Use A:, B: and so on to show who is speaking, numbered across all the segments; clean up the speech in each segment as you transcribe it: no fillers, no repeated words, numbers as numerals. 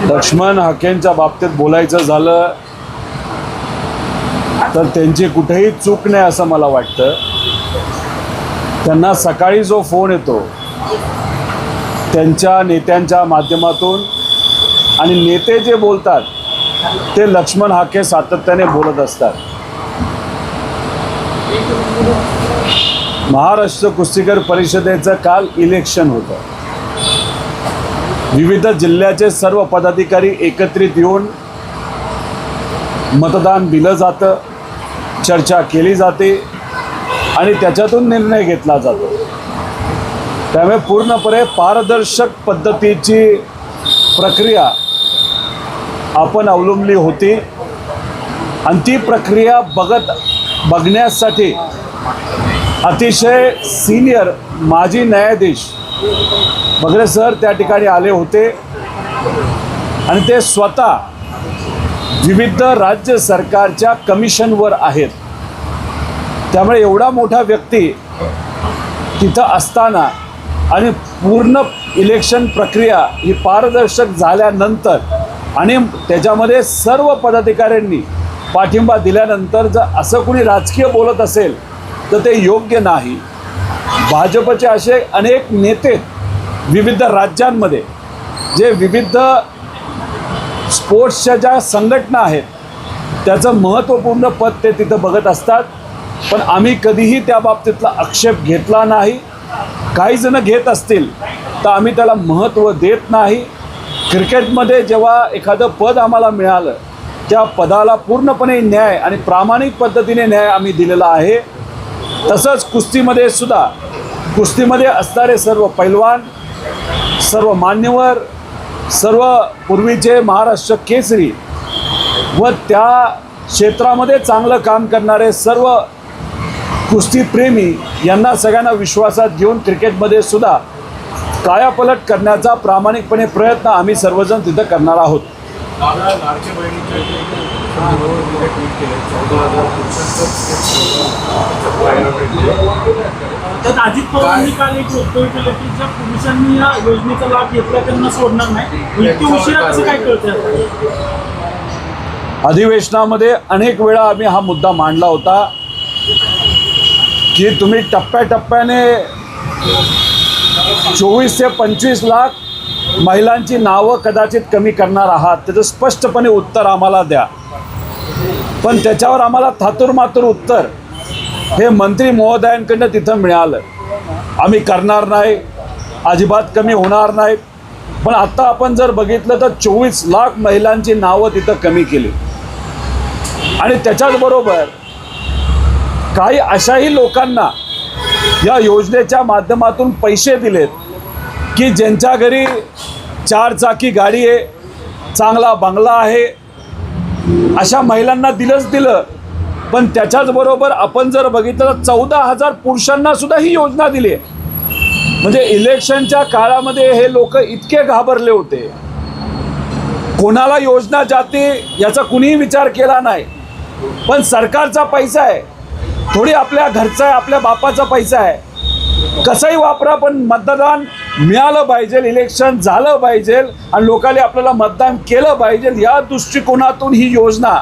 A: लक्ष्मण हाकेंच्या बाबतीत बोलायचं झालं तर त्यांची कुठेही चूक नाही असं मला वाटतं. त्यांना सकाळी जो फोन येतो त्यांच्या नेत्यांच्या माध्यमातून आणि नेते जे बोलतात ते लक्ष्मण हाके सातत्याने बोलत असतात. महाराष्ट्र कुस्तीगीर परिषदेचं काल इलेक्शन होतं. विविध जिल्ह्याचे सर्व पदाधिकारी एकत्रित येऊन मतदान दिलं जातं, चर्चा केली जाते आणि त्याच्यातून निर्णय घेतला जातो. त्यामुळे पूर्णपणे पारदर्शक पद्धतीची प्रक्रिया आपण अवलंबली होती आणि ती प्रक्रिया बघण्यासाठी अतिशय सीनियर माजी न्यायाधीश बगरे सर त्या ठिकाणी आले होते आणि ते स्वतः विविध राज्य सरकारच्या कमिशनवर आहेत. त्यामुळे एवढा मोठा व्यक्ती तिथं असताना आणि पूर्ण इलेक्शन प्रक्रिया ही पारदर्शक झाल्यानंतर आणि त्याच्यामध्ये सर्व पदाधिकाऱ्यांनी पाठिंबा दिल्यानंतर जर असं कोणी राजकीय बोलत असेल तर ते योग्य नाही. भाजपचे असे अनेक नेते विविध राज्यांमध्ये जे विविध स्पोर्ट्सच्या ज्या संघटना आहेत त्याचं महत्त्वपूर्ण पद ते तिथं बघत असतात. पण आम्ही कधीही त्या बाबतीतला आक्षेप घेतला नाही. काही जण घेत असतील तर आम्ही त्याला महत्त्व देत नाही. क्रिकेटमध्ये जेव्हा एखादं पद आम्हाला मिळालं त्या पदाला पूर्णपणे न्याय आणि प्रामाणिक पद्धतीने न्याय आम्ही दिलेला आहे. तसंच कुस्तीमध्ये सुद्धा कुस्तीमध्ये असणारे सर्व पैलवान, सर्व मान्यवर, सर्व पूर्वीचे महाराष्ट्र केसरी व त्या क्षेत्रामध्ये चांगलं काम करणारे सर्व कुस्तीप्रेमी यांना सगळ्यांना विश्वासात घेऊन क्रिकेटमध्ये सुद्धा कायापलट करण्याचा प्रामाणिकपणे प्रयत्न आम्ही सर्वजण तिथं करणार आहोत.
B: अजित पवारांनी काल एक वक्तव्य केलं की ज्या पुरुषांनी या योजनेचा लाभ घेतला त्यांना सोडणार नाही. इतकी उशिरा कसं काय कळतंय?
A: अधिवेशनामध्ये अनेक वेळा आम्ही हा मुद्दा मांडला होता की तुम्ही टप्प्याटप्प्याने 24 ते 25 लाख महिलांची नावं कदाचित कमी करणार आहात. त्याचं स्पष्टपणे उत्तर आम्हाला द्या. पण त्याच्यावर आम्हाला थातुरमातुर उत्तर हे मंत्री महोदयांकडनं तिथं मिळालं. आम्ही करणार नाही, अजिबात कमी होणार नाहीत. पण आत्ता आपण जर बघितलं तर 24 लाख महिलांची नावं तिथं कमी केली आणि त्याच्याचबरोबर काही अशाही लोकांना या योजनेच्या माध्यमातून पैसे दिलेत की ज्यांच्या घरी 4 चाकी गाडी आहे, चांगला बंगला आहे, अशा महिलांना दिलं. पण त्याच्याचबरोबर आपण जर बघितलं तर 14,000 पुरुषांना सुद्धा ही योजना दिली आहे. म्हणजे इलेक्शनच्या काळामध्ये हे लोक इतके घाबरले होते, कोणाला योजना जाते याचा कुणीही विचार केला नाही. पण सरकारचा पैसा आहे, थोडी आपल्या घरचा आहे, आपल्या बापाचा पैसा आहे, कसंही वापरा पण मतदान मिळालं पाहिजे, इलेक्शन झालं पाहिजे आणि लोकांनी आपल्याला मतदान केलं पाहिजे या दृष्टिकोनातून ही योजना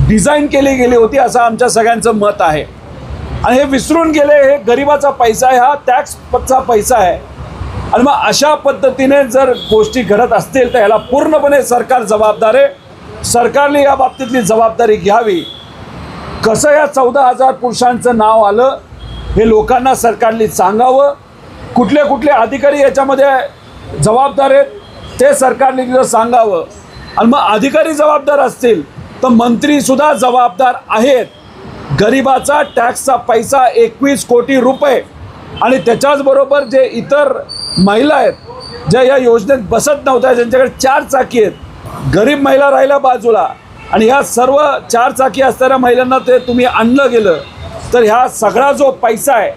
A: डिझाईन केली गेली होती असं आमच्या सगळ्यांचं मत आहे. आणि हे विसरून गेले, हे गरिबाचा पैसा आहे, हा टॅक्सचा पैसा आहे. आणि मग अशा पद्धतीने जर गोष्टी घडत असतील तर याला पूर्णपणे सरकार जबाबदार आहे. सरकारने या बाबतीतली जबाबदारी घ्यावी. कसं या 14,000 पुरुषांचं नाव आलं हे लोकांना सरकारने सांगावं. कुठले कुठले अधिकारी याच्यामध्ये जबाबदार आहेत ते सरकारने तिथं सांगावं. आणि मग अधिकारी जबाबदार असतील तर मंत्रीसुद्धा जबाबदार आहेत. गरिबाचा टॅक्सचा पैसा 21 कोटी रुपये आणि त्याच्याचबरोबर जे इतर महिला आहेत ज्या या योजनेत बसत नव्हत्या, ज्यांच्याकडे 4 चाकी आहेत, गरीब महिला राहिल्या बाजूला आणि ह्या सर्व 4 चाकी असणाऱ्या महिलांना ते तुम्ही आणलं गेलं तर ह्या सगळा जो पैसा आहे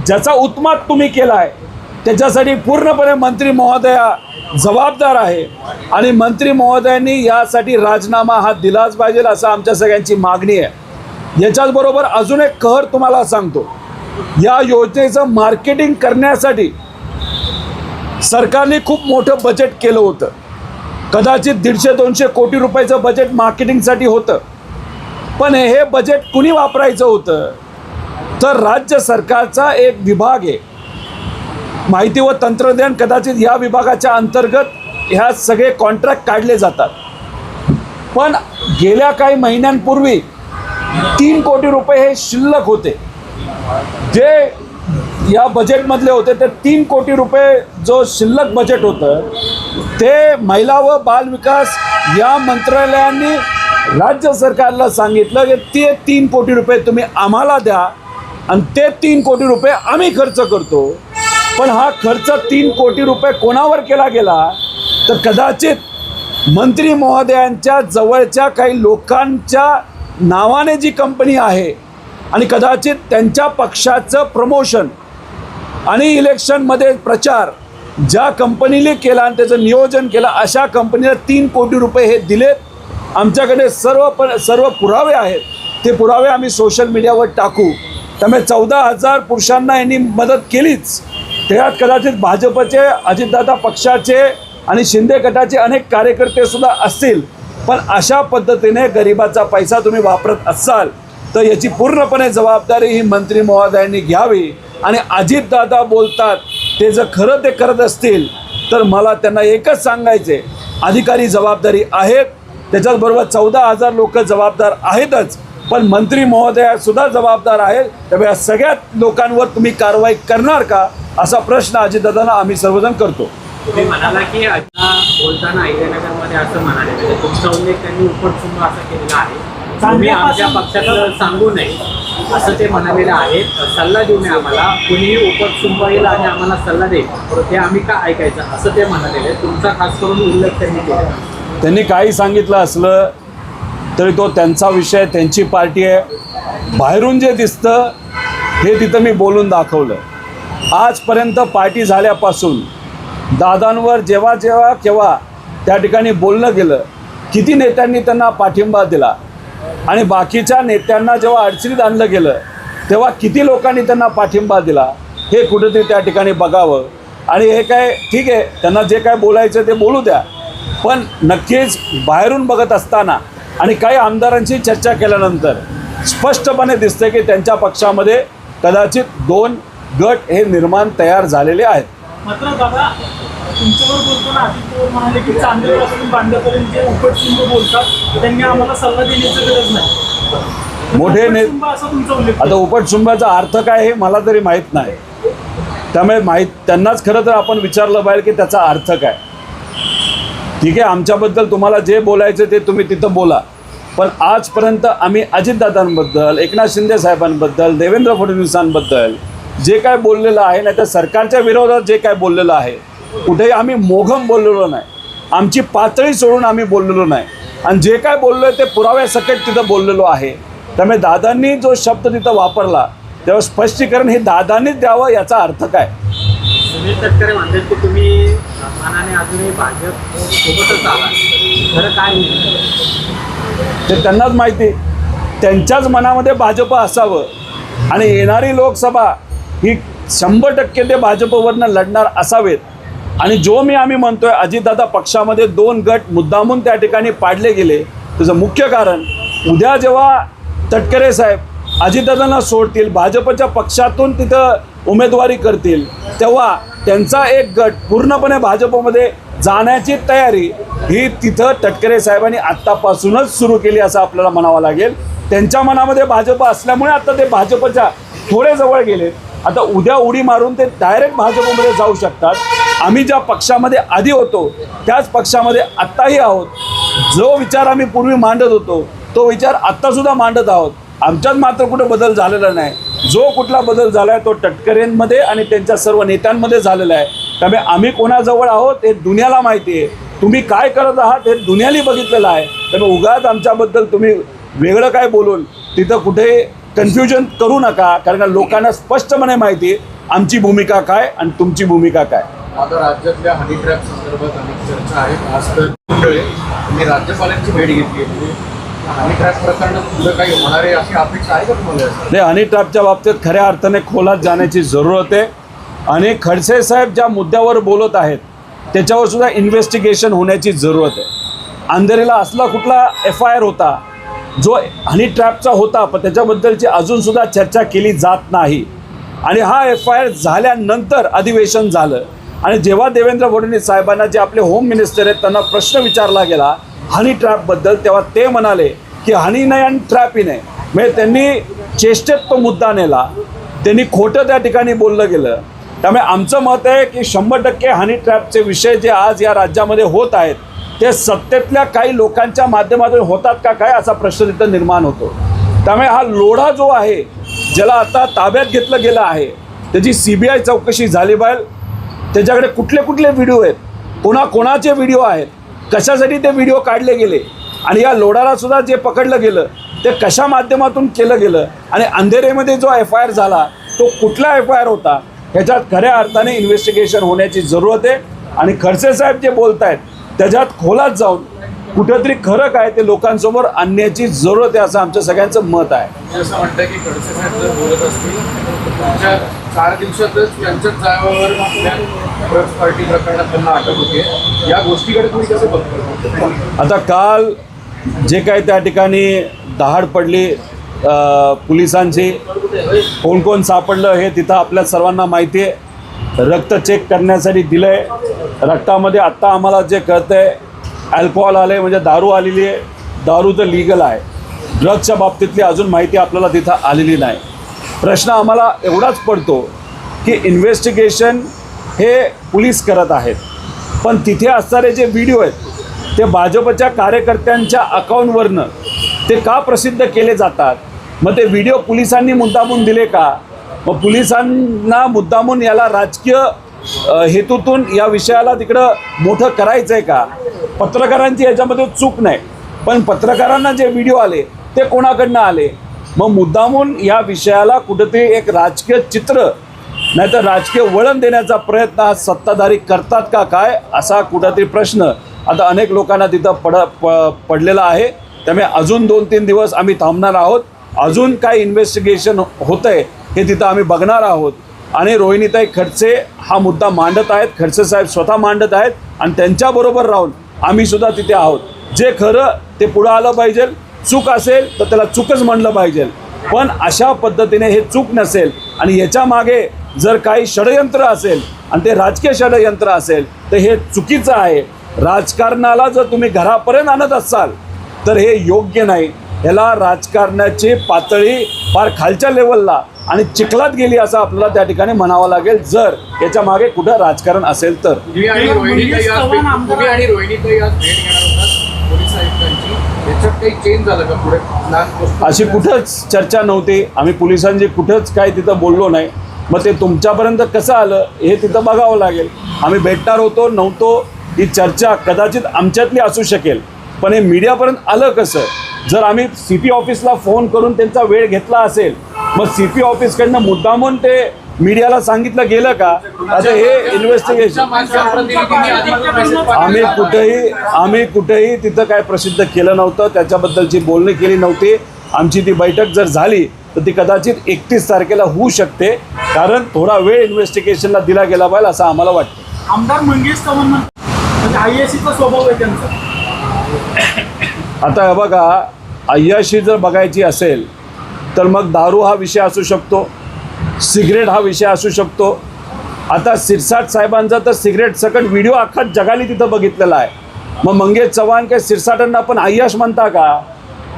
A: ज्याचा उत्मात तुम्ही केला आहे त्याच्यासाठी पूर्णपणे मंत्री महोदया जबाबदार आहे. आणि मंत्री महोदयांनी यासाठी राजीनामा हा दिलाच पाहिजे असं आमच्या सगळ्यांची मागणी आहे. याच्याचबरोबर अजून एक कहर तुम्हाला सांगतो या योजनेचं मार्केटिंग करण्यासाठी सरकारने खूप मोठं बजेट केलं होतं. कदाचित 150-200 कोटी रुपयाचं बजेट मार्केटिंगसाठी होतं. पण हे बजेट कुणी वापरायचं होतं तर राज्य सरकारचा एक विभाग आहे माहिती व तंत्रज्ञान. कदाचित या विभागाच्या अंतर्गत ह्या सगळे कॉन्ट्रॅक्ट काढले जातात. पण गेल्या काही महिन्यांपूर्वी 3 कोटी रुपये हे शिल्लक होते जे या बजेटमधले होते. ते 3 कोटी रुपये जो शिल्लक बजेट होतं ते महिला व बालविकास या मंत्रालयाने राज्य सरकारला सांगितलं की ते 3 कोटी रुपये तुम्ही आम्हाला द्या आणि ते 3 कोटी रुपये आम्ही खर्च करतो. पण हा खर्च 3 कोटी रुपये कोणावर केला गेला तर कदाचित मंत्री महोदयांच्या जवळच्या काही लोकांच्या नावाने जी कंपनी आहे आणि कदाचित त्यांच्या पक्षाचं प्रमोशन आणि इलेक्शनमध्ये प्रचार ज्या कंपनीने केला आणि त्याचं नियोजन केलं अशा कंपनीला 3 कोटी रुपये हे दिलेत. आमच्याकडे सर्व पुरावे आहेत. ते पुरावे आम्ही सोशल मीडियावर टाकू. त्यामुळे 14,000 पुरुषांना यांनी मदत केलीच. त्यात कदाचित भाजपचे, अजितदादा पक्षाचे आणि शिंदे गटाचे अनेक कार्यकर्ते सुद्धा असतील. पण अशा पद्धतीने गरिबाचा पैसा तुम्ही वापरत असाल तर याची पूर्णपणे जबाबदारी ही मंत्री महोदयांनी घ्यावी. आणि अजितदादा बोलतात ते जर खरं ते करत असतील तर मला त्यांना एकच सांगायचे, अधिकारी जबाबदारी आहेत, त्याच्याचबरोबर 14,000 लोक जबाबदार आहेतच, पण मंत्री महोदयासुद्धा जबाबदार आहेत. त्यामुळे या सगळ्या लोकांवर तुम्ही कारवाई करणार का असा प्रश्न अजितदादांना आम्ही सर्वजण करतो.
C: तुम्ही म्हणाला की आता बोलताना अहिल्यानगरमध्ये असं म्हणाले म्हणजे तुमचा उल्लेख त्यांनी उपटकुटुंब असा केलेला आहे. तुम्ही आमच्या पक्षातलं सांगू नये असं ते म्हणालेलं आहे. सल्ला देऊ नये आम्हाला, कुणीही उपटकुटुंब येईल आणि आम्हाला सल्ला देईल ते आम्ही का ऐकायचं असं ते म्हणालेले. तुमचा खास करून उल्लेख त्यांनी केला.
A: त्यांनी काही सांगितलं असलं तरी तो त्यांचा विषय, त्यांची पार्टी आहे. बाहेरून जे दिसतं हे तिथं मी बोलून दाखवलं. आजपर्यंत पार्टी झाल्यापासून दादांवर जेव्हा केव्हा त्या ठिकाणी बोलणं गेलं, किती नेत्यांनी त्यांना पाठिंबा दिला आणि बाकीच्या नेत्यांना जेव्हा अडचणीत आणलं गेलं तेव्हा किती लोकांनी त्यांना पाठिंबा दिला हे कुठेतरी त्या ठिकाणी बघावं. आणि हे काय ठीक आहे, त्यांना जे काय बोलायचं ते बोलू द्या. पण नक्कीच बाहेरून बघत असताना आणि काही आमदारांची चर्चा केल्यानंतर स्पष्टपणे दिसतं की त्यांच्या पक्षामध्ये कदाचित 2 गट हे निर्माण तयार झालेले आहेत.
B: मात्र दादा तुमच्यावर बोलताना अजित पवार म्हणाले की चांदेपासून बांद्यापर्यंत जे उपटकुटुंब बोलतात त्यांनी आम्हाला सल्ला देण्याची गरज नाही.
A: मोठे
B: असा तुमचा उल्लेख.
A: आता उपटकुटुंबाचा अर्थ काय हे मला तरी माहीत नाही. त्यामुळे त्यांनाच खरं तर आपण विचारलं पाहिजे की त्याचा अर्थ काय. ठीक आहे, आमच्याबद्दल तुम्हाला जे बोलायचं ते तुम्ही तिथं बोला. पण आजपर्यंत आम्ही अजितदादांबद्दल, एकनाथ शिंदे साहेबांबद्दल, देवेंद्र फडणवीसांबद्दल जे काय बोललेलं आहे नाही तर सरकारच्या विरोधात जे काय बोललेलं आहे कुठेही आम्ही मोघम बोललेलो नाही. आमची पातळी सोडून आम्ही बोललेलो नाही. आणि जे काय बोललो आहे ते पुराव्यासकट तिथं बोललेलो आहे. त्यामुळे दादांनी जो शब्द तिथं वापरला तेव्हा स्पष्टीकरण हे दादांनीच द्यावं याचा अर्थ काय.
C: सुनील तटकरे म्हणतात की तुम्ही मनाने अजूनही भाजप सोबतच आहात, खरं काय नाही
A: ते त्यांनाच माहिती. त्यांच्याच मनामध्ये भाजप असावं आणि येणारी लोकसभा ही 100% ते भाजपवरनं लढणार असावेत. आणि जो आम्ही म्हणतोय अजितदादा पक्षामध्ये 2 गट मुद्दामून त्या ठिकाणी पाडले गेले त्याचं मुख्य कारण उद्या जेव्हा तटकरे साहेब अजितदादांना सोडतील, भाजपच्या पक्षातून तिथं उमेदवारी करतील तेव्हा त्यांचा एक गट पूर्णपणे भाजपमध्ये जाण्याची तयारी ही तिथं तटकरे साहेबांनी आत्तापासूनच सुरू केली असं आपल्याला म्हणावं लागेल. त्यांच्या मनामध्ये भाजप असल्यामुळे आता ते भाजपच्या थोडे जवळ गेलेत. आता उद्या उडी मारून ते डायरेक्ट भाजपमध्ये जाऊ शकतात. आम्ही ज्या पक्षामध्ये आधी होतो त्याच पक्षामध्ये आत्ताही आहोत. जो विचार आम्ही पूर्वी मांडत होतो तो विचार आत्तासुद्धा मांडत आहोत. आमच्यात मात्र कुठं बदल झालेला नाही. जो कुठला बदल झाला आहे तो तटकरेंमध्ये आणि त्यांच्या सर्व नेत्यांमध्ये झालेला आहे. त्यामुळे आम्ही कोणाजवळ आहोत हे दुनियाला माहिती आहे. तुम्ही काय करत आहात हे दुनियाने बघितलेलं आहे. त्यामुळे उगाच आमच्याबद्दल तुम्ही वेगळं काय बोलून तिथं कुठे कन्फ्युजन करू नका. कारण लोकांना स्पष्टपणे माहिती आहे आमची भूमिका काय आणि तुमची भूमिका काय.
D: आता राज्यातल्या हनी ट्रॅप संदर्भात अनेक चर्चा आहेत. आज तर मंडळे त्यांनी राज्यपालांची भेट घेतली. हनी ट्रॅप प्रकरण पुढे काही होणार आहे अशी अपेक्षा आहे का तुम्हाला?
A: नाही, हनी ट्रॅपच्या बाबतीत खऱ्या अर्थाने खोलात जाण्याची जरूरत आहे. आणि खडसे साहेब ज्या मुद्द्यावर बोलत आहेत त्याच्यावर सुद्धा इन्व्हेस्टिगेशन होण्याची जरूरत आहे. अंधेरीला असला कुठला FIR होता जो हनी ट्रॅपचा होता, पण त्याच्याबद्दलची अजूनसुद्धा चर्चा केली जात नाही. आणि हा FIR झाल्यानंतर अधिवेशन झालं आणि जेव्हा देवेंद्र फडणवीस साहेबांना जे आपले होम मिनिस्टर आहेत त्यांना प्रश्न विचारला गेला हनी ट्रॅपबद्दल, तेव्हा ते म्हणाले की हनी नाही आणि ट्रॅपही नाही. म्हणजे त्यांनी चेष्टेत तो मुद्दा नेला, त्यांनी खोटं त्या ठिकाणी बोललं गेलं. त्यामुळे आमचं मत आहे की 100% हनी ट्रॅपचे विषय जे आज या राज्यामध्ये होत आहेत ते सत्तेतल्या काही लोकांच्या माध्यमातून होतात का काय असा प्रश्न तिथं निर्माण होतो. त्यामुळे हा लोढा जो आहे ज्याला आता ताब्यात घेतलं गेलं आहे त्याची CBI चौकशी झाली पाहिजे. त्याच्याकडे कुठले कुठले व्हिडिओ आहेत, कोणाचे व्हिडिओ आहेत, कशासाठी ते व्हिडिओ काढले गेले आणि या लोढाला सुद्धा जे पकडलं गेलं ते कशा माध्यमातून केलं गेलं आणि अंधेरीमध्ये जो FIR झाला तो कुठला FIR होता ह्याच्यात खऱ्या अर्थाने इन्व्हेस्टिगेशन होण्याची जरूरत आहे. आणि खडसे साहेब जे बोलत आहेत त्याच्यात खोलात जाऊन कुठेतरी खरं काय ते लोकांसमोर आणण्याची जरूरत आहे असं आमचं सगळ्यांचं मत आहे.
D: असं वाटतं की खडसे साहेब जर बोलत असतील पुढच्या 4 दिवसातच त्यांच्याच जागेवर ड्रग्स पार्टी प्रकरणात त्यांना अटक होते. या गोष्टीकडे तुम्ही कसं बघता?
A: आता काल जे काही त्या ठिकाणी दहाड पडली पोलिसांची, कोण कोण सापडलं हे तिथं आपल्या सर्वांना माहिती आहे. रक्त चेक करण्यासाठी दिलं आहे. रक्तामध्ये आत्ता आम्हाला जे कळतं आहे अल्कोहोल आले म्हणजे दारू आलेली आहे. दारू तर लिगल आहे. ड्रग्सच्या बाबतीतली अजून माहिती आपल्याला तिथं आलेली नाही. प्रश्न आम्हाला एवढाच पडतो की इन्व्हेस्टिगेशन हे पोलीस करत आहेत, पण तिथे असणारे जे व्हिडिओ आहेत ते भाजपच्या कार्यकर्त्यांच्या अकाउंटवरनं ते का प्रसिद्ध केले जातात? मग ते व्हिडिओ पोलिसांनी मुद्दामून दिले का? मग पोलिसांना मुद्दामून याला राजकीय हेतूतून या विषयाला तिकडं मोठं करायचं आहे का? पत्रकारांची याच्यामध्ये चूक नाही, पण पत्रकारांना जे व्हिडिओ आले ते कोणाकडनं आले? मग मुद्दामून या विषयाला कुठेतरी एक राजकीय चित्र नाहीतर राजकीय वळण देण्याचा प्रयत्न आज सत्ताधारी करतात का काय असा कुठेतरी प्रश्न आता अनेक लोकांना तिथं पडलेला आहे. त्यामुळे अजून 2-3 दिवस आम्ही थांबणार आहोत. अजून काय इन्व्हेस्टिगेशन होतं आहे हे तिथं आम्ही बघणार आहोत. आणि रोहिणीताई खडसे हा मुद्दा मांडत आहेत, खडसे साहेब स्वतः मांडत आहेत आणि त्यांच्याबरोबर राहून आम्ही सुद्धा तिथे आहोत. जे खरं ते पुढं आलं पाहिजे. चूक असेल तर त्याला चूकच म्हणलं पाहिजे, पण अशा पद्धतीने हे चूक नसेल आणि याच्या मागे जर काही षडयंत्र असेल आणि ते राजकीय षडयंत्र असेल तर हे चुकीचं आहे. राजकारणाला जर तुम्ही घरापर्यंत आणत असाल तर हे योग्य नाही. ह्याला राजकारणाची पातळी फार खालच्या लेवलला आणि चिखलात गेली असं आपल्याला त्या ठिकाणी म्हणावं लागेल जर याच्या मागे कुठं राजकारण असेल तर.
D: तुम्ही आणि रोहिणीताई आज भेट घेणार होतात पोलीस आयुक्तांची, याच्यात काही चेंज झालं का पुढे?
A: अशी कुठंच चर्चा नव्हती. आम्ही पोलिसांची कुठंच काय तिथं बोललो नाही. मग ते तुमच्यापर्यंत कसं आलं हे तिथं बघावं लागेल. आम्ही भेटणार होतो नव्हतो ही चर्चा कदाचित आमच्यातली असू शकेल, पण हे मीडियापर्यंत आलं कसं? जर आम्ही CP ऑफिसला फोन करून त्यांचा वेळ घेतला असेल मग CP ऑफिसकडनं मुद्दामून ते मीडियाला सांगितलं गेलं का? आता हे इन्व्हेस्टिगेशन आम्ही कुठेही तिथं काय प्रसिद्ध केलं नव्हतं. त्याच्याबद्दलची बोलणी केली नव्हती. आमची ती बैठक जर झाली तर ती कदाचित 31 तारखेला होऊ शकते, कारण थोडा वेळ इन्व्हेस्टिगेशनला दिला गेला पाहिजे असं आम्हाला वाटतं.
B: आमदार मंगेश चव्हाण म्हणजे IACचा स्वभाव आहे त्यांचा.
A: आता बघा, अय्याशी जर बघायची असेल तर मग दारू हा विषय असू शकतो, सिगरेट हा विषय असू शकतो. आता सिरसाट साहेबांचा तर सिगरेट सकट व्हिडिओ अख्खा जगाली तिथं बघितलेला आहे. मग मंगेश चव्हाण काय सिरसाटांना पण अय्याश म्हणता का?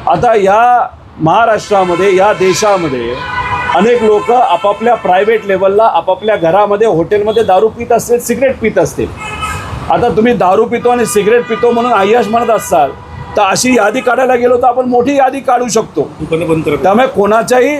A: आता या महाराष्ट्रामध्ये या देशामध्ये अनेक लोक आपापल्या प्रायव्हेट लेवलला आपापल्या घरामध्ये हॉटेलमध्ये दारू पित असतील, सिगरेट पित असतील. आता तुम्ही दारू पितो आणि सिगरेट पितो म्हणून अय्याश म्हणत असाल तर अशी यादी काढायला गेलो तर आपण मोठी यादी काढू शकतो. त्यामुळे कोणाच्याही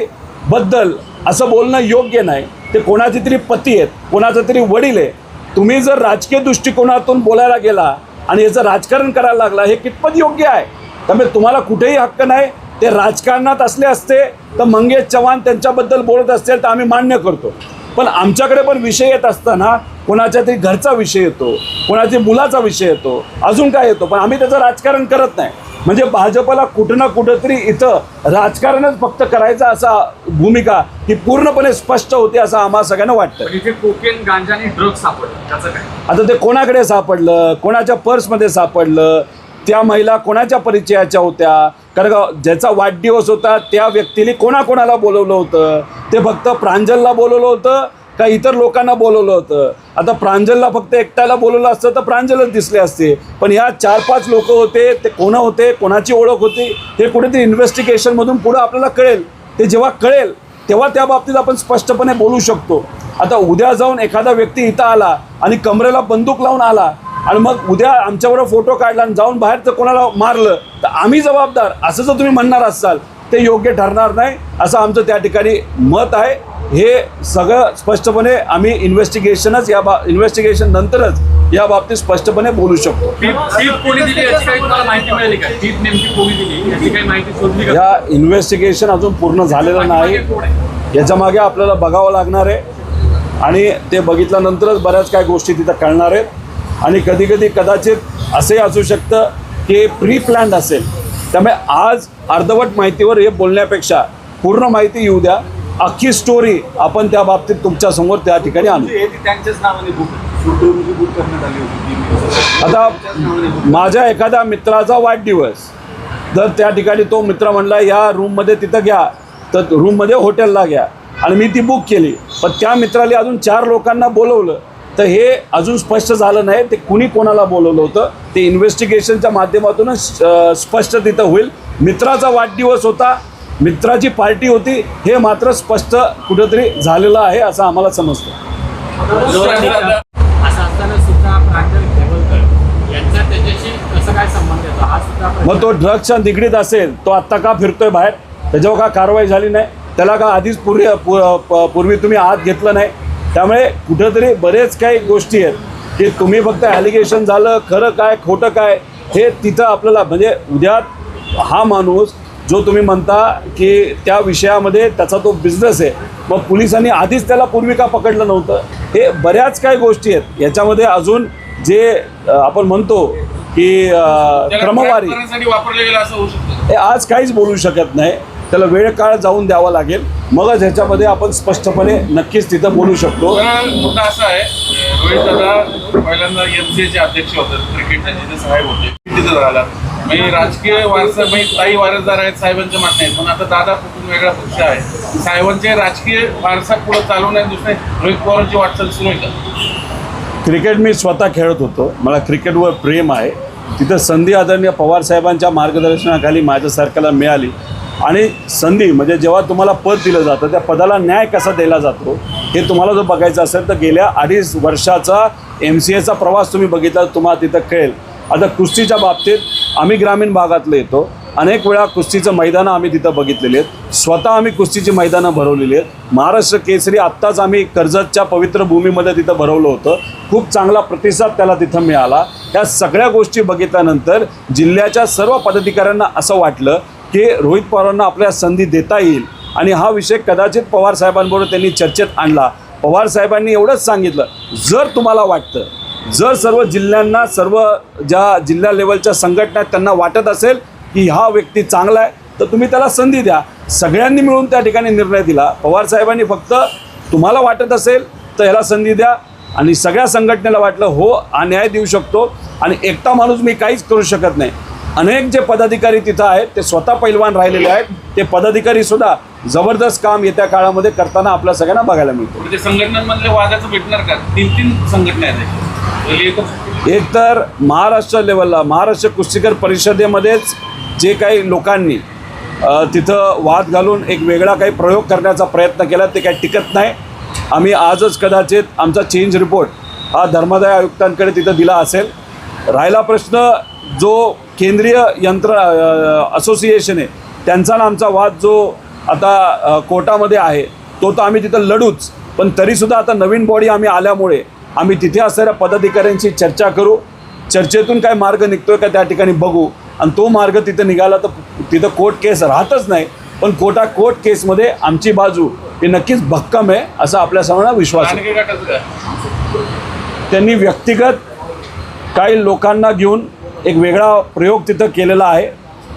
A: बद्दल असं बोलणं योग्य नाही. ते कोणाचे तरी पती आहेत, कोणाचा तरी वडील आहे. तुम्ही जर राजकीय दृष्टिकोनातून बोलायला गेला आणि याचं राजकारण करायला लागला हे कितपत योग्य आहे? त्यामुळे तुम्हाला कुठेही हक्क नाही. ते राजकारणात असले असते तर मंगेश चव्हाण त्यांच्याबद्दल बोलत असतील तर आम्ही मान्य करतो, पण आमच्याकडे पण विषय येत असताना कोणाच्या तरी घरचा विषय येतो, कोणाच्या मुलाचा विषय येतो, अजून काय येतो, पण आम्ही त्याचं राजकारण करत नाही. म्हणजे भाजपला कुठं ना कुठंतरी इथं राजकारणच फक्त करायचं असा भूमिका ही पूर्णपणे स्पष्ट होती असं आम्हा सगळ्यांना वाटतं.
D: पण इथे कोकेन, गांजा आणि ड्रग्ज सापडलं, त्याचं काय?
A: आता ते कोणाकडे सापडलं, कोणाच्या पर्समध्ये सापडलं, त्या महिला कोणाच्या परिचयाच्या होत्या, कारण का ज्याचा वाढदिवस होता त्या व्यक्तीने कोणाकोणाला बोलवलं होतं, ते फक्त प्रांजलला बोलवलं होतं का इतर लोकांना बोलवलं होतं. आता प्रांजलला फक्त एकट्याला बोलवलं असतं तर प्रांजलच दिसले असते, पण ह्या 4-5 लोक होते, ते कोण होते, कोणाची ओळख होती, हे कुठेतरी इन्व्हेस्टिगेशनमधून पुढं आपल्याला कळेल. ते जेव्हा कळेल तेव्हा त्या बाबतीत आपण स्पष्टपणे बोलू शकतो. आता उद्या जाऊन एखादा व्यक्ती इथं आला आणि कमरेला बंदूक लावून आला आणि मग उद्या आमच्याबरोबर फोटो काढला आणि जाऊन बाहेर तर कोणाला मारलं तर आम्ही जबाबदार असं जर तुम्ही म्हणणार असाल ते योग्य ठरणार नाही असं आमचं त्या ठिकाणी मत आहे. हे सगळं स्पष्टपणे आम्ही इन्व्हेस्टिगेशन नंतरच या बाबतीत स्पष्टपणे बोलू शकतो.
D: टीप कोणी दिली याची काही तुम्हाला माहिती मिळाली का? टीप नेमकी कोणी दिली याची काही माहिती शोधली का?
A: या इन्व्हेस्टिगेशन अजून पूर्ण झालेलं नाही,
D: कोण आहे?
A: याच्या मागे आपल्याला बघावं लागणार आहे आणि ते बघितल्यानंतरच बऱ्याच काही गोष्टी तिथं कळणार आहेत. आणि कधी कदाचित असंही असू शकतं की प्री प्लॅन्ड असेल. त्यामुळे आज अर्धवट माहितीवर हे बोलण्यापेक्षा पूर्ण माहिती येऊ द्या, अख्खी स्टोरी आपण त्या बाबतीत तुमच्या समोर त्या ठिकाणी आणू.
E: त्यांच्याच नावाने बुक करण्यात आली होती.
A: आता माझ्या एखाद्या मित्राचा वाढदिवस जर त्या ठिकाणी तो मित्र म्हणला या रूममध्ये तिथं घ्या तर रूममध्ये हॉटेलला घ्या आणि मी ती बुक केली, पण त्या मित्राला अजून 4 लोकांना बोलवलं तर हे अजून स्पष्ट झालं नाही ते कुणी कोणाला बोलवलं होतं. ते इन्व्हेस्टिगेशनच्या माध्यमातूनच स्पष्ट तिथं होईल. मित्राचा वाढदिवस होता, मित्राची पार्टी होती, हे मात्र स्पष्ट कुठंतरी झालेलं आहे असं आम्हाला समजतं.
C: असं असताना सुद्धा प्रांजल खेवलकर यांचा त्याच्याशी कसं काय संबंध येतो हा सुद्धा
A: मग तो ड्रग्सच्या निगडीत असेल तो आत्ता का फिरतोय बाहेर, त्याच्यावर का कारवाई झाली नाही, त्याला का आधीच पूर्वी तुम्ही आत घेतलं नाही. त्यामुळे कुठंतरी बरेच काही गोष्टी आहेत की तुम्ही फक्त ॲलिगेशन झालं, खरं काय खोटं काय हे तिथं आपल्याला म्हणजे उद्या हा माणूस जो तुम्ही म्हणता की त्या विषयामध्ये त्याचा तो बिझनेस आहे, मग पोलिसांनी आधीच त्याला पूर्वी का पकडलं नव्हतं, हे बऱ्याच काही गोष्टी आहेत. याच्यामध्ये अजून जे आपण म्हणतो की क्रमवारी
D: वापरले गेलं असं होऊ शकतं.
A: हे आज काहीच बोलू शकत नाही, त्याला वेळ काळ जाऊन द्यावा लागेल, मगच ह्याच्यामध्ये आपण स्पष्टपणे नक्कीच तिथं बोलू शकतो.
D: मुद्दा असा आहे, रोहित दादा पहिल्यांदा MCA चे अध्यक्ष होते, क्रिकेटचे जिथे साहेब होते तिथे झाला. म्हणजे राजकीय वारसा म्हणजे ताई वारसदार आहेत साहेबांचं म्हणणं आहे, पण आता दादा कुठून वेगळा पक्ष आहे, साहेबांचे राजकीय वारसा पुढे चालवण्यात दुसरे रोहित पवारांची वाटचाल सुरू आहे का?
A: क्रिकेट मी स्वतः खेळत होतो, मला क्रिकेटवर प्रेम आहे. तिथं संधी आदरणीय पवार साहेबांच्या मार्गदर्शनाखाली माझ्या सरकारला मिळाली आणि संधी म्हणजे जेव्हा तुम्हाला पद दिलं जातं त्या पदाला न्याय कसा दिला जातो हे तुम्हाला जर बघायचं असेल तर गेल्या 2.5 वर्षाचा MCAचा प्रवास तुम्ही बघितला तर तुम्हाला तिथं कळेल. आता कुस्तीच्या बाबतीत आम्ही ग्रामीण भागातलं येतो, अनेक वेळा कुस्तीचं मैदानं आम्ही तिथं बघितलेली आहेत, स्वतः आम्ही कुस्तीची मैदानं भरवलेली आहेत. महाराष्ट्र केसरी आत्ताच आम्ही कर्जतच्या पवित्र भूमीमध्ये तिथं भरवलं होतं, खूप चांगला प्रतिसाद त्याला तिथं मिळाला. या सगळ्या गोष्टी बघितल्यानंतर जिल्ह्याच्या सर्व पदाधिकाऱ्यांना असं वाटलं की रोहित पवारांना आपल्याला संधी देता येईल आणि हा विषय कदाचित पवार साहेबांबरोबर त्यांनी चर्चेत आणला. पवार साहेबांनी एवढंच सांगितलं, जर तुम्हाला वाटतं, जर सर्व जिल्ह्यांना सर्व ज्या जिल्हा लेवलच्या संघटना त्यांना वाटत असेल की हा व्यक्ती चांगला आहे तर तुम्ही त्याला संधी द्या. सगळ्यांनी मिळून त्या ठिकाणी निर्णय दिला. पवार साहेबांनी फक्त तुम्हाला वाटत असेल तर ह्याला संधी द्या आणि सगळ्या संघटनेला वाटलं हो हा न्याय देऊ शकतो आणि एकटा माणूस मी काहीच करू शकत नाही. अनेक जे पदाधिकारी तिथं आहेत ते स्वतः पैलवान राहिलेले आहेत, ते पदाधिकारीसुद्धा जबरदस्त काम येत्या काळामध्ये करताना आपल्या सगळ्यांना बघायला मिळतो.
D: म्हणजे संघटनांमधले वादाचं भेटणार का? 3 संघटना आहेत,
A: एक तर महाराष्ट्र लेवलला महाराष्ट्र कुस्तीकर परिषदेमध्येच जे काही लोकांनी तिथं वाद घालून एक वेगळा काही प्रयोग करण्याचा प्रयत्न केला ते काही टिकत नाही. आम्ही आजच कदाचित आमचा चेंज रिपोर्ट हा धर्मादाय आयुक्तांकडे तिथं दिला असेल. राहिला प्रश्न जो केंद्रीय असोसिएशन आहे त्यांचा ना आमचा वाद जो आता कोर्टामध्ये आहे तो तर आम्ही तिथं लढूच, पण तरीसुद्धा आता नवीन बॉडी आम्ही आल्यामुळे आम्ही तिथे असणाऱ्या पदाधिकाऱ्यांशी चर्चा करू, चर्चेतून काय मार्ग निघतोय का त्या ठिकाणी बघू आणि तो मार्ग तिथं निघाला तर तिथं कोर्ट केस राहतच नाही, पण कोर्ट केसमध्ये आमची बाजू ही नक्कीच भक्कम आहे असा आपल्या सर्वांना विश्वास आहे. त्यांनी व्यक्तिगत काही लोकांना घेऊन एक वेगळा प्रयोग तिथं केलेला आहे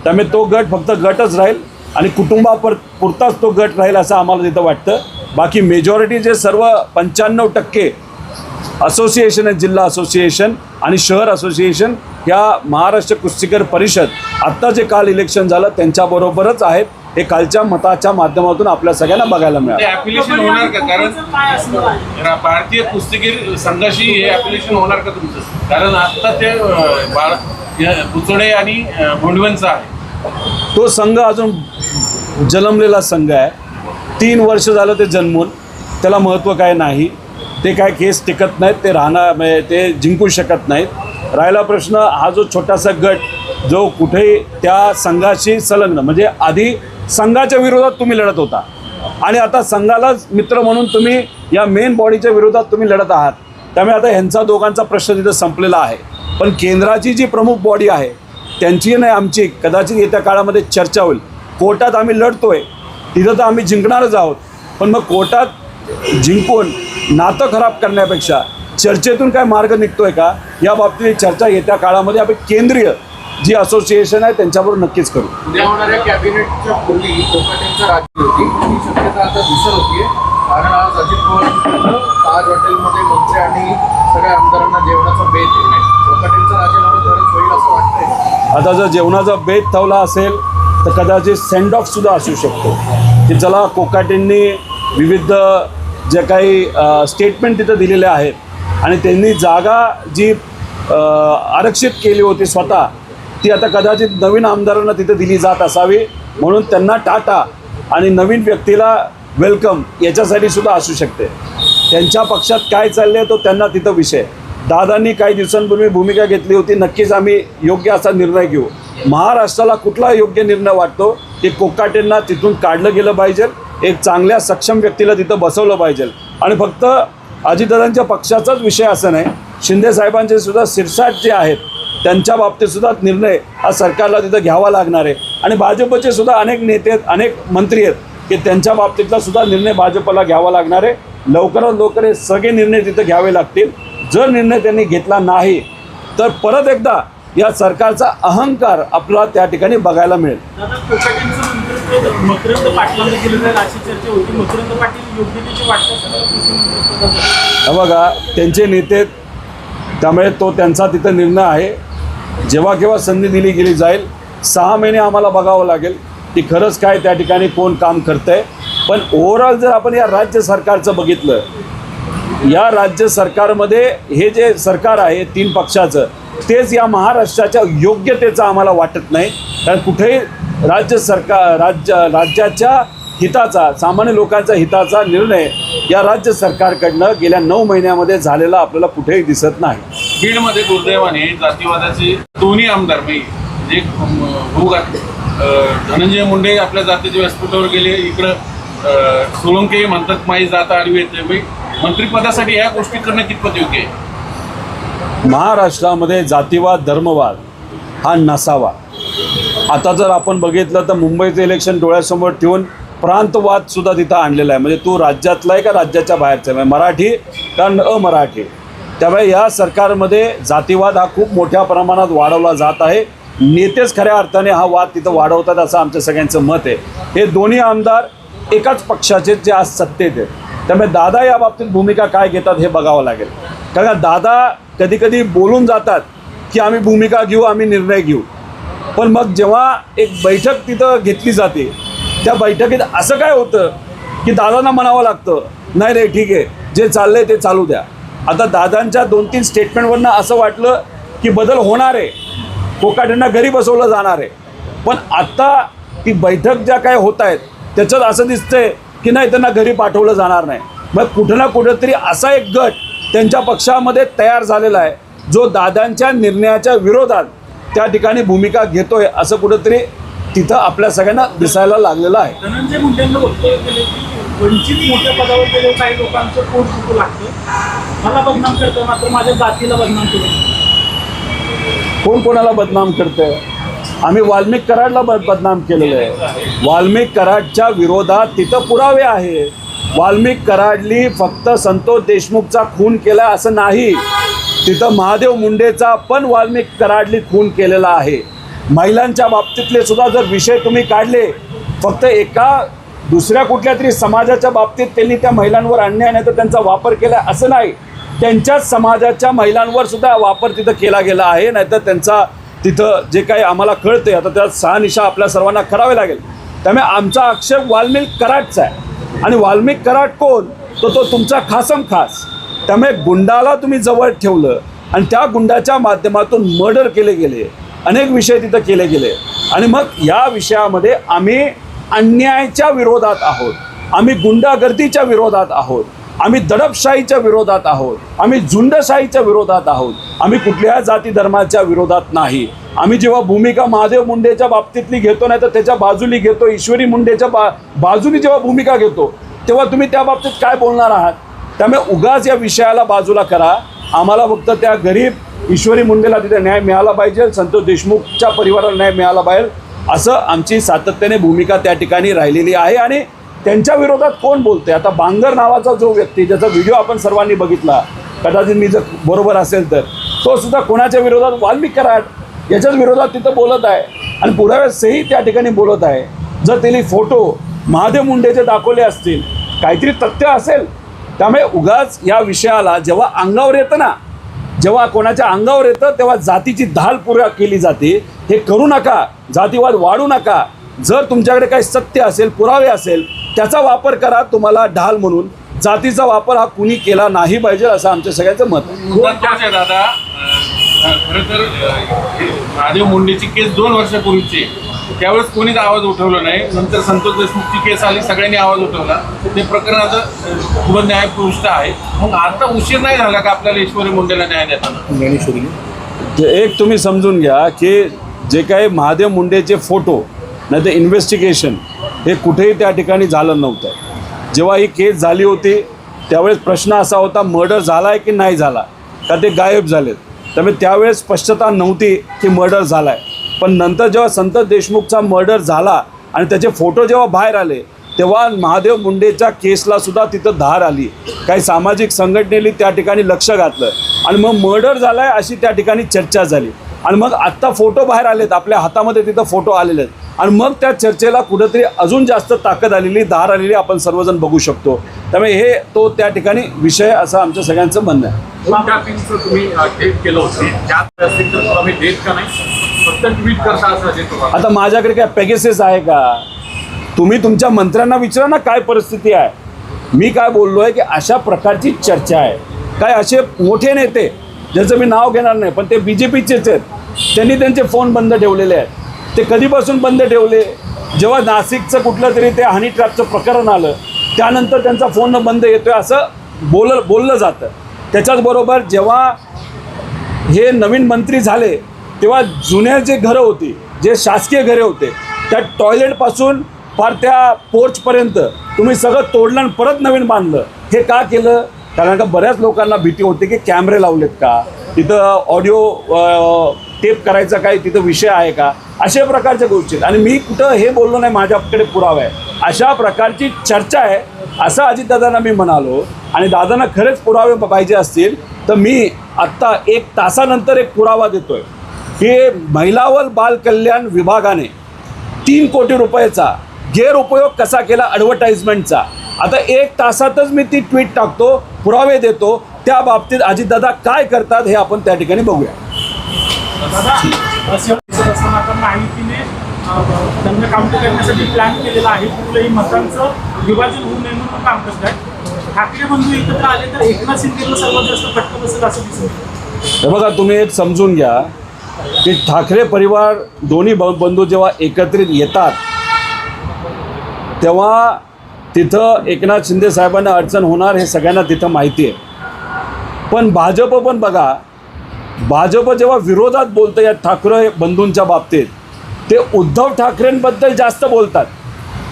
A: त्यामुळे तो गट फक्त गटच राहील आणि पुरताच तो गट राहील असं आम्हाला तिथं वाटतं. बाकी मेजॉरिटी जे सर्व 95% असोसिएशन आहेत, जिल्हा असोसिएशन आणि शहर असोसिएशन, या महाराष्ट्र कुस्तीकर परिषद आत्ता जे काल इलेक्शन झालं त्यांच्याबरोबरच आहेत. हे कालच्या मताच्या माध्यमातून आपल्या सगळ्यांना बघायला
D: ते
A: मिळालं.
D: ॲप्लिकेशन होणार का? कारण
B: काय असणार आहे?
D: भारतीय कुस्तीगीर संघाशी हे ॲप्लिकेशन होणार का तुमचं? कारण आता ते पुचडे आणि भोंडवेंचं आहे.
A: तो संघ अजून जन्मलेला संघ आहे. 3 वर्ष झालं ते जन्मून, त्याला महत्त्व काय नाही. ते काय केस टिकत नाहीत, ते राहणार म्हणजे ते जिंकू शकत नाहीत. राहिला प्रश्न हा जो छोटासा गट जो कुठेही त्या संघाशी संलग्न, म्हणजे आधी संघाच्या विरोधात तुम्ही लढत होता आणि आता संघालाच मित्र म्हणून तुम्ही या मेन बॉडीच्या विरोधात तुम्ही लढत आहात. त्यामुळे आता ह्यांचा दोघांचा प्रश्न तिथं संपलेला आहे. पण केंद्राची जी प्रमुख बॉडी आहे त्यांची नाही आमची कदाचित येत्या काळामध्ये चर्चा होईल. कोर्टात आम्ही लढतोय, तिथं तर आम्ही जिंकणारच आहोत. पण मग कोर्टात जिंकून नातं खराब करण्यापेक्षा चर्चेतून काय मार्ग निघतोय का, या बाबतीत चर्चा येत्या काळामध्ये आपण केंद्रीय जी असोसिएशन आहे त्यांच्याबरोबर नक्कीच करू.
E: उद्या होणाऱ्या कॅबिनेटच्या पूर्वी कोकाटेंचं राज्य होती ही शक्यता आता दिसत होतीये. कारण आज अजित पवारांकडनं ताज हॉटेलमध्ये मंत्री आणि सगळ्या आमदारांना जेवणाचा बेत आहे. कोकाटेंचं राजीनामा खरंच होईल असं वाटतंय.
A: आता जर जेवणाचा बेत ठेवला असेल तर कदाचित सेंड ऑफ सुद्धा असू शकतो की चला कोकाटेंनी विविध जे काही स्टेटमेंट तिथं दिलेले आहेत आणि त्यांनी जागा जी आरक्षित केली होती स्वतः, ती आता कदाचित नवीन आमदारांना तिथं दिली जात असावी, म्हणून त्यांना टाटा आणि नवीन व्यक्तीला वेलकम याच्यासाठी सुद्धा असू शकते. त्यांच्या पक्षात काय चालले आहे तो त्यांना तिथं विषय. दादांनी काही दिवसांपूर्वी भूमिका घेतली होती, नक्कीच आम्ही योग्य असा निर्णय घेऊ. महाराष्ट्राला कुठला योग्य निर्णय वाटतो की कोकाटेंना तिथून काढलं गेलं पाहिजे, एक चांगल्या सक्षम व्यक्तीला तिथं बसवलं पाहिजे. आणि फक्त अजितदादांच्या पक्षाचाच विषय असं नाही, शिंदे साहेबांचे सुद्धा शिरसाट जे आहेत त्यांच्या बाबतीत सुद्धा निर्णय हा सरकारला तिथं घ्यावा लागणार आहे. आणि भाजपचे सुद्धा अनेक नेते आहेत, अनेक मंत्री आहेत की त्यांच्या बाबतीतला सुद्धा निर्णय भाजपला घ्यावा लागणार आहे. लवकरात लवकर हे सगळे निर्णय तिथं घ्यावे लागतील. जर निर्णय त्यांनी घेतला नाही तर परत एकदा या सरकारचा अहंकार आपला त्या ठिकाणी बघायला मिळेल.
B: दादा, कोकाटेंचं मंत्रित्व मकरंद पाटलांना केलं जाईल अशी चर्चा होती. मकरंद पाटील योग्यतेची वाटतं
A: बघा, त्यांचे नेते, त्यामुळे तो त्यांचा तिथं निर्णय आहे. जेव्हा केव्हा संधी दिली गेली जाईल, 6 महिने आम्हाला बघावं लागेल की खरंच काय त्या ठिकाणी कोण काम करतं आहे. पण ओव्हरऑल जर आपण या राज्य सरकारचं बघितलं, या राज्य सरकारमध्ये हे जे सरकार आहे 3 पक्षाचं, तेच या महाराष्ट्राच्या योग्यतेचं आम्हाला वाटत नाही. कारण कुठेही राज्याच्या हिताचा, सामान्य लोकांच्या हिताचा निर्णय या राज्य सरकारकडनं गेल्या 9 महिन्यामध्ये झालेला आपल्याला कुठेही दिसत नाही.
D: बीडमध्ये दुर्दैवाने जातीवादाचे दोन्ही आमदार म्हणजे धनंजय मुंडे आपल्या जातीच्या व्यासपीठावर गेले, इकडं सोळंके म्हणतात माई जात आडवी येते. मंत्रिपदासाठी या गोष्टी करणं कितपत योग्य आहे?
A: महाराष्ट्रामध्ये जातीवाद, धर्मवाद हा नसावा. आता जर आपण बघितलं तर मुंबईचं इलेक्शन डोळ्यासमोर ठेवून प्रांतवादसुद्धा तिथं आणलेला आहे. म्हणजे तो राज्यातला आहे का राज्याच्या बाहेरचा आहे, मराठी का अमराठी. त्यामुळे या सरकारमध्ये जातीवाद हा खूप मोठ्या प्रमाणात वाढवला जात आहे. नेतेच खऱ्या अर्थाने हा वाद तिथं वाढवतात असं आमच्या सगळ्यांचं मत आहे. हे दोन्ही आमदार एकाच पक्षाचे जे आज सत्तेत आहेत. त्यामुळे दादा या बाबतीत भूमिका काय घेतात हे बघावं लागेल. कारण दादा कधी कधी बोलून जातात की आम्ही भूमिका घेऊ, आम्ही निर्णय घेऊ, पण मग जेव्हा एक बैठक तिथं घेतली जाते त्या बैठकीत असं काय होतं की दादांना म्हणावं लागतं नाही रे ठीक आहे, जे चाललं आहे ते चालू द्या. आता दादांच्या 2-3 स्टेटमेंटवरनं असं वाटलं की बदल होणार आहे, कोकाटेंना घरी बसवलं जाणार आहे. पण आत्ता ती बैठक ज्या काय होत आहेत त्याच्यात असं दिसतंय की नाही, त्यांना घरी पाठवलं जाणार नाही. मग कुठं ना कुठंतरी असा एक गट त्यांच्या पक्षामध्ये तयार झालेला आहे जो दादांच्या निर्णयाच्या विरोधात त्या ठिकाणी भूमिका घेतोय, असं कुठंतरी तिथं आपल्या सगळ्यांना दिसायला लागलेलं आहे.
B: धनंजय मुंडेंना वक्तव्य केले की वंचित मोठ्या पदावर गेले काही लोकांचं पोट फुटू लागतं, मला बदनाम करतं मात्र माझ्या जातीला बदनाम केलं.
A: कोण कोणाला बदनाम करतंय? आम्ही वाल्मिक कराडला बदनाम केलेलं आहे. वाल्मिक कराडच्या विरोधात तिथं पुरावे आहे. वाल्मिक कराडली फक्त संतोष देशमुखचा खून केला असं नाही, तिथं महादेव मुंडेचा पण वाल्मिक कराडली खून केलेला आहे. महिलांच्या बाबतीतले सुद्धा जर विषय तुम्ही काढले, फक्त एका दुसऱ्या कुठल्या तरी समाजाच्या बाबतीत त्यांनी त्या महिलांवर अन्याय नाही तर त्यांचा वापर केला असं नाही, त्यांच्याच समाजाच्या महिलांवर सुद्धा वापर तिथं केला गेला आहे. नाहीतर त्यांचा तिथं जे काही आम्हाला कळते आता त्यात शहानिशा आपल्या सर्वांना करावे लागेल. त्यामुळे आमचा आक्षेप वाल्मिक कराडचा आहे. आणि वाल्मिक कराड कोण? तो तुमचा खासम खास. त्यामुळे गुंडाला तुम्ही जवळ ठेवलं आणि त्या गुंडाच्या माध्यमातून मर्डर केले गेले, अनेक विषय तिथं केले गेले. आणि मग या विषयामध्ये आम्ही अन्यायाच्या विरोधात आहोत, आम्ही गुंडागर्दीच्या विरोधात आहोत, आम्ही दडपशाहीच्या विरोधात आहोत, आम्ही झुंडशाहीच्या विरोधात आहोत, आम्ही कुठल्या जाती धर्माच्या विरोधात नाही. आम्ही जेव्हा भूमिका महादेव मुंडेच्या बाबतीतली घेतो नाही तर त्याच्या बाजूली घेतो, ईश्वरी मुंडेच्या बाजूनी जेव्हा भूमिका घेतो तेव्हा तुम्ही त्या बाबतीत काय बोलणार आहात? त्यामुळे उगाच या विषयाला बाजूला करा. आम्हाला फक्त त्या गरीब ईश्वरी मुंडेला तिथे न्याय मिळाला पाहिजे, संतोष देशमुखच्या परिवाराला न्याय मिळाला पाहिजे, असं आमची सातत्याने भूमिका त्या ठिकाणी राहिलेली आहे. आणि त्यांच्या विरोधात कोण बोलते? आता बांगर नावाचा जो व्यक्ती, ज्याचा व्हिडिओ आपण सर्वांनी बघितला, कदाचित मी जर बरोबर असेल तर, तो सुद्धा कोणाच्या विरोधात? वाल्मिक कराड याच्याच विरोधात तिथं बोलत आहे आणि पुराव्यासही त्या ठिकाणी बोलत आहे. जर त्यांनी फोटो महादेव मुंडेचे दाखवले असतील, काहीतरी तथ्य असेल. त्यामुळे उगाच या विषयाला जेव्हा अंगावर येतं ना, जेव्हा कोणाच्या अंगावर येतं तेव्हा जातीची धाल पुरा केली जाते. हे करू नका, जातीवाद वाढू नका. जर तुमच्याकडे काही सत्य असेल, पुरावे असेल, त्याचा वापर करा तुम्हाला ढाल म्हणून. जातीचा वापर हा कुणी केला नाही पाहिजे असं आमच्या सगळ्यांचं मत आहे.
D: मुद्दा तोच आहे दादा. खरं तर महादेव मुंडेची केस 2 वर्षापूर्वीची, त्यावेळेस कोणीच आवाज उठवला नाही. नंतर संतोष देशमुखची केस आली, सगळ्यांनी आवाज उठवला. ते प्रकरण आता खूप न्यायपृष्ठ आहे. मग आता उशीर नाही झाला का आपल्याला ईश्वरी मुंडेला न्याय देताना?
A: एक तुम्ही समजून घ्या की जे काही महादेव मुंडेचे फोटो नाही तर इन्व्हेस्टिगेशन हे कुठेही त्या ठिकाणी झालं नव्हतं. जेव्हा ही केस झाली होती त्यावेळेस प्रश्न असा होता, मर्डर झाला आहे की नाही झाला, का ते गायब झालेत. त्यामुळे त्यावेळेस स्पष्टता नव्हती की मर्डर झाला आहे. पण नंतर जेव्हा संतोष देशमुखचा मर्डर झाला आणि त्याचे फोटो जेव्हा बाहेर आले तेव्हा महादेव मुंडेच्या केसला सुद्धा तिथं धार आली. काही सामाजिक संघटनेने त्या ठिकाणी लक्ष घातलं आणि मग मर्डर झाला आहे अशी त्या ठिकाणी चर्चा झाली. आणि मग आत्ता फोटो बाहेर आलेत, आपल्या हातामध्ये तिथं फोटो आलेले आहेत आणि मग त्या चर्चेला कुठंतरी अजून जास्त ताकद आलेली, धार आलेली आपण सर्वजण बघू शकतो. त्यामुळे हे तो त्या ठिकाणी विषय असं आमच्या सगळ्यांचं म्हणणं आहे.
E: तुम्ही डेट केलं होतं, त्यात असेल तर आम्ही डेट का नाही फक्त ट्विट करता असं असेल तुम्हाला?
A: आता माझ्याकडे काय पेगेसेस आहे का? तुम्ही तुमच्या मंत्र्यांना विचारा ना काय परिस्थिती आहे. मी काय बोललो आहे की अशा प्रकारची चर्चा आहे. काय असे मोठे नेते ज्याचं मी नाव घेणार नाही पण ते BJPचेच आहेत, त्यांनी त्यांचे फोन बंद ठेवलेले आहेत. ते कधीपासून बंद ठेवले? जेव्हा नाशिकचं कुठलं तरी ते हनी ट्रॅपचं प्रकरण आलं त्यानंतर त्यांचा फोन बंद येतोय असं बोललं जातं. त्याच्याचबरोबर जेव्हा हे नवीन मंत्री झाले तेव्हा जुन्या जे घरं होती, जे शासकीय घरे होते, त्या टॉयलेटपासून फार त्या पोर्चपर्यंत तुम्ही सगळं तोडलं आणि परत नवीन बांधलं. हे का केलं? कारण का बऱ्याच लोकांना भीती होती की कॅमेरे लावलेत का, तिथं ऑडिओ टेप करायचा काही तिथं विषय आहे का, अशा प्रकारच्या गोष्टी. आणि मी कुठं हे बोललो नाही, माझ्याकडे पुरावा आहे. अशा प्रकारची चर्चा आहे असं अजितदादांना मी म्हणालो. आणि दादांना खरेच पुरावे पाहिजे असतील तर मी आत्ता 1 तासानंतर एक पुरावा देतोय की महिला व बाल कल्याण विभागाने 3 कोटी रुपयाचा गैरउपयोग कसा केला ॲडव्हर्टाइजमेंटचा. आता 1 तासातच मी ती ट्विट टाकतो, पुरावे देतो. त्या बाबतीत अजितदादा काय करतात हे आपण त्या ठिकाणी बघूया.
B: दादा असताना आता माहितीने त्यांना काउंटर करण्यासाठी प्लॅन केलेला आहे. कुठलंही मतांचं विभाजन होऊ नये म्हणून काम करत आहे. ठाकरे बंधू एकत्र आले तर एकनाथ शिंदेला सर्वात जास्त फटका बसेल असं दिसत.
A: हे बघा, तुम्ही एक समजून घ्या की ठाकरे परिवार दोन्ही बंधू जेव्हा एकत्रित येतात तेव्हा तिथं एकनाथ शिंदे साहेबांना अडचण होणार हे सगळ्यांना तिथं माहिती आहे. पण भाजप पण बघा, भाजप जेव्हा विरोधात बोलतं या ठाकरे बंधूंच्या बाबतीत ते उद्धव ठाकरेंबद्दल जास्त बोलतात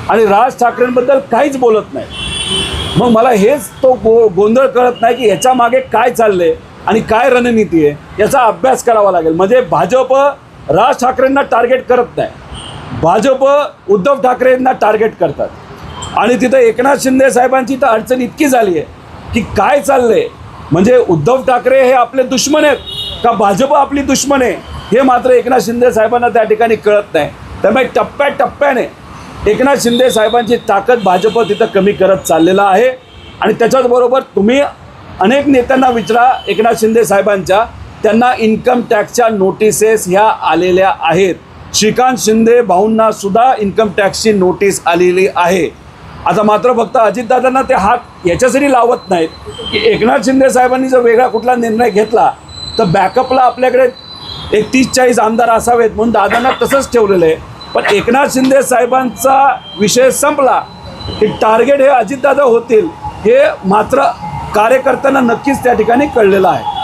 A: आणि राज ठाकरेंबद्दल काहीच बोलत नाही. मग मला हेच तो गोंधळ कळत नाही की ह्याच्या मागे काय चाललं आहे आणि काय रणनीती आहे, याचा अभ्यास करावा लागेल. म्हणजे भाजप राज ठाकरेंना टार्गेट करत नाही, भाजप उद्धव ठाकरेंना टार्गेट करतात. आणि तिथं एकनाथ शिंदे साहेबांची तर अडचण इतकी झाली आहे की काय चाललं आहे, म्हणजे उद्धव ठाकरे हे आपले दुश्मन आहेत का भाजप आपली दुश्मन आहे हे मात्र एकनाथ शिंदे साहेबांना त्या ठिकाणी कळत नाही. त्यामुळे टप्प्याटप्प्याने एकनाथ शिंदे साहेबांची ताकद भाजप तिथं कमी करत चाललेला आहे. आणि त्याच्याचबरोबर तुम्ही अनेक नेत्यांना विचारा एकनाथ शिंदे साहेबांच्या, त्यांना इन्कम टॅक्सच्या नोटिसेस ह्या आलेल्या आहेत. श्रीकांत शिंदे भाऊंना सुद्धा इन्कम टॅक्सची नोटीस आलेली आहे. आता मात्र फक्त अजितदादांना ते हात याच्यासाठी लावत नाहीत की एकनाथ शिंदे साहेबांनी जर वेगळा कुठला निर्णय घेतला तर बॅकअपला आपल्याकडे 30-40 आमदार असावेत म्हणून दादांना तसंच ठेवलेलं आहे. पण एकनाथ शिंदे साहेबांचा विषय संपला की टार्गेट हे अजितदादा होतील हे मात्र कार्यकर्त्यांना नक्कीच त्या ठिकाणी कळलेलं आहे.